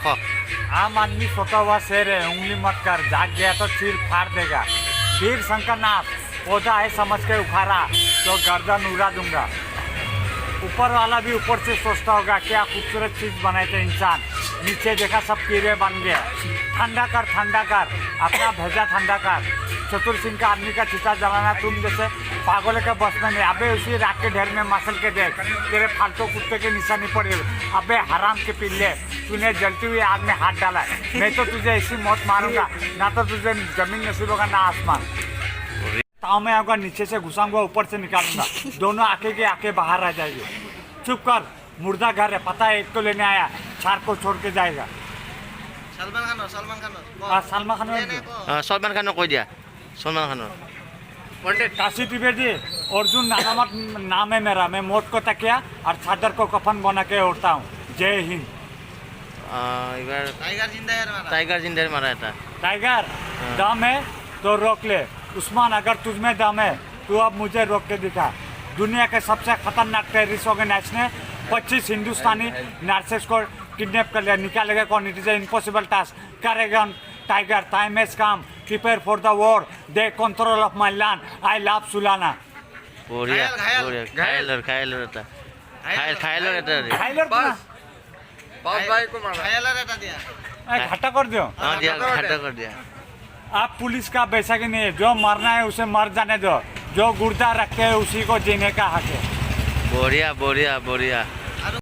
खो आम आदमी सोता हुआ शेर है, उंगली मत कर, जाग गया तो चीर फाड़ देगा। वीर शंकरनाथ पौधा है समझ के उखाड़ा तो गर्दन उड़ा दूंगा। ऊपर वाला भी ऊपर से सोचता होगा क्या खूबसूरत चीज़ बनाए थे इंसान, नीचे देखा सब कीड़े बन गए। ठंडा कर अपना भेजा ठंडा कर। चतुर सिंह का आदमी का चिता जलाना तुम जैसे पागल के बस में नहीं। अबे उसी राख के ढेर में मसल के देख, तेरे फालतू कुत्ते के निशानी पड़ी। अबे हराम के पिल्ले, तूने जलती हुई आग में हाथ डाला है। मैं तो तुझे ऐसी मौत मारूंगा, ना तो तुझे जमीन नसीब होगा ना आसमान। ताव में आऊँगा, नीचे से घुसाऊंगा, ऊपर से निकालूंगा, दोनों आके के आके बाहर आ जाएगी। चुप कर, मुर्दा घर है, पता है एक तो लेने आया, 4 को छोड़ के जाएगा। सलमान खान सलमान खान सलमान खान কৈ দিয়া सलमान खान काशी त्रिवेदी, अर्जुन नाम है मेरा। मैं मौत को तकिया और चादर को कफन बना के उड़ता हूँ। जय हिंद। এইবাৰ टाइगर जिंदा है हमारा। টাইগাৰ জিন্দাৰ মাৰা এটা टाइगर दम है तो रोक ले। उस्मान अगर तुझ में दम है तो अब मुझे रोक के दिखा। दुनिया के सबसे खतरनाक टेररिस्ट ऑर्गेनाइज ने 25 हिंदुस्तानी नर्सेस को किडनैप कर लिया। निकालेगा कौन? It is a impossible task. करेगा tiger, time has come, prepare for the war, the control of my land, I love सुलाना। বঢ়িয়া ঘায়েল, বঢ়িয়া খায়েলৰ এটা খায়েলৰ এটা खाइलर बाप भाई को मारा। खायाला रहता दिया। घाटा कर दियो। অঁ দিয়া ঘাটা কৰি দিয়া आप पुलिस का वैसा कि नहीं है, जो मरना है उसे मर जाने दो, जो गुर्दा रखे है उसी को जीने का हक है। বঢ়িয়া বঢ়িয়া বঢ়িয়া